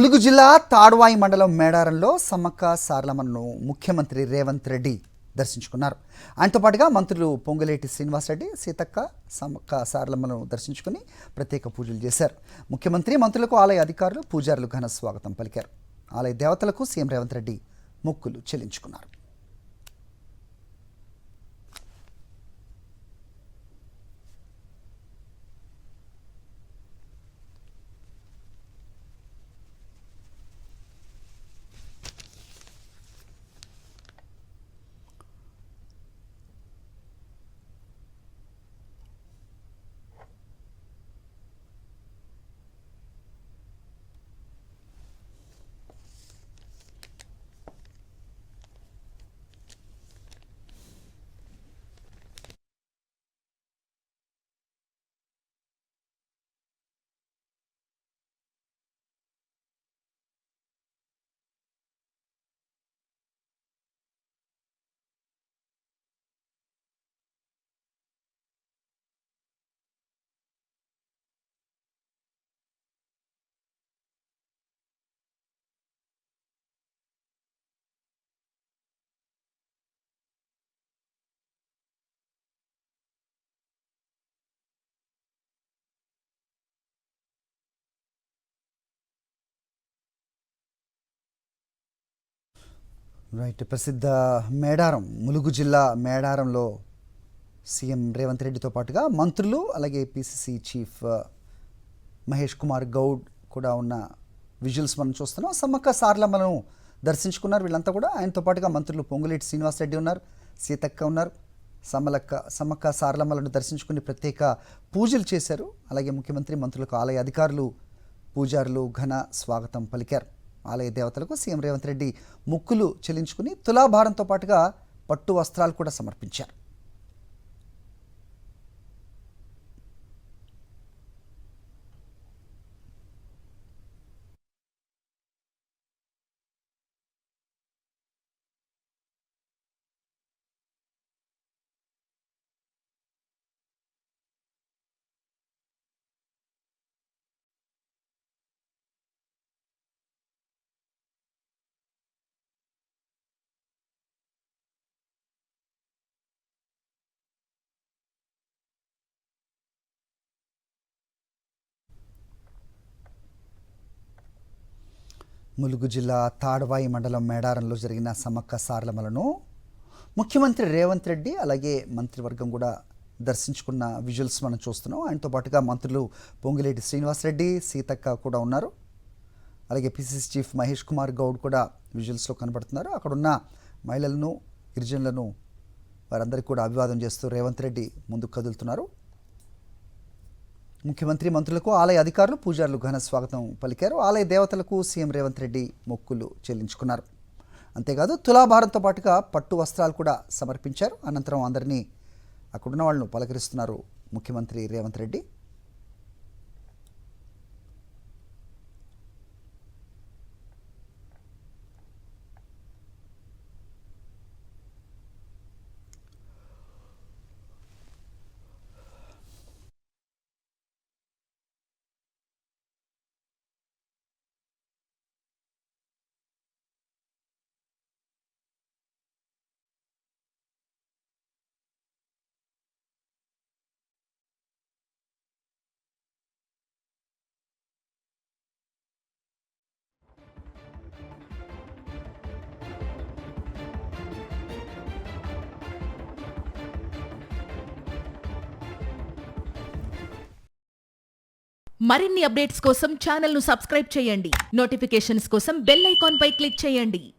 ములుగు జిల్లా తాడ్వాయి మండలం మేడారంలో సమ్మక్క సారలమ్మను ముఖ్యమంత్రి రేవంత్ రెడ్డి దర్శించుకున్నారు. ఆయనతో పాటుగా మంత్రులు పొంగులేటి శ్రీనివాసరెడ్డి, సీతక్క సమ్మక్క సారలమ్మను దర్శించుకుని ప్రత్యేక పూజలు చేశారు. ముఖ్యమంత్రి మంత్రులకు ఆలయ అధికారులు, పూజారులు ఘన స్వాగతం పలికారు. ఆలయ దేవతలకు సీఎం రేవంత్ రెడ్డి మొక్కులు చెల్లించుకున్నారు. రైట్. ప్రసిద్ధ మేడారం, ములుగు జిల్లా మేడారంలో సీఎం రేవంత్ రెడ్డితో పాటుగా మంత్రులు, అలాగే పిసిసి చీఫ్ మహేష్ కుమార్ గౌడ్ కూడా ఉన్న విజువల్స్ మనం చూస్తున్నాం. సమ్మక్క సారలమ్మను దర్శించుకున్నారు వీళ్ళంతా కూడా. ఆయనతో పాటుగా మంత్రులు పొంగులేటి శ్రీనివాసరెడ్డి ఉన్నారు, సీతక్క ఉన్నారు. సమ్మక్క సారలమ్మలను దర్శించుకుని ప్రత్యేక పూజలు చేశారు. అలాగే ముఖ్యమంత్రి మంత్రులకు ఆలయ అధికారులు, పూజారులు ఘన స్వాగతం పలికారు. ఆలయ దేవతలకు సీఎం రేవంత్ రెడ్డి మొక్కులు చెల్లించుకుని తులాభారంతో పాటుగా పట్టు వస్త్రాలు కూడా సమర్పించారు. ములుగు జిల్లా తాడ్వాయి మండలం మేడారంలో జరిగిన సమ్మక్క సారలమ్మలను ముఖ్యమంత్రి రేవంత్ రెడ్డి అలాగే మంత్రివర్గం కూడా దర్శించుకున్న విజువల్స్ మనం చూస్తున్నాం. ఆయనతో పాటుగా మంత్రులు పొంగులేటి శ్రీనివాసరెడ్డి, సీతక్క కూడా ఉన్నారు. అలాగే పిసిసి చీఫ్ మహేష్ కుమార్ గౌడ్ కూడా విజువల్స్లో కనబడుతున్నారు. అక్కడున్న మహిళలను, గిరిజనులను వారందరికీ కూడా అభివాదం చేస్తూ రేవంత్ రెడ్డి ముందుకు కదులుతున్నారు. ముఖ్యమంత్రి మంత్రులకు ఆలయ అధికారులు, పూజారులు ఘన స్వాగతం పలికారు. ఆలయ దేవతలకు సీఎం రేవంత్ రెడ్డి మొక్కులు చెల్లించుకున్నారు. అంతేకాదు తులాభారంతో పాటుగా పట్టు వస్త్రాలు కూడా సమర్పించారు. అనంతరం అందరినీ, అక్కడున్న వాళ్ళను పలకరిస్తున్నారు ముఖ్యమంత్రి రేవంత్ రెడ్డి. మరిన్ని అప్డేట్స్ కోసం ఛానల్ను సబ్స్క్రైబ్ చేయండి. నోటిఫికేషన్స్ కోసం బెల్ ఐకాన్ పై క్లిక్ చేయండి.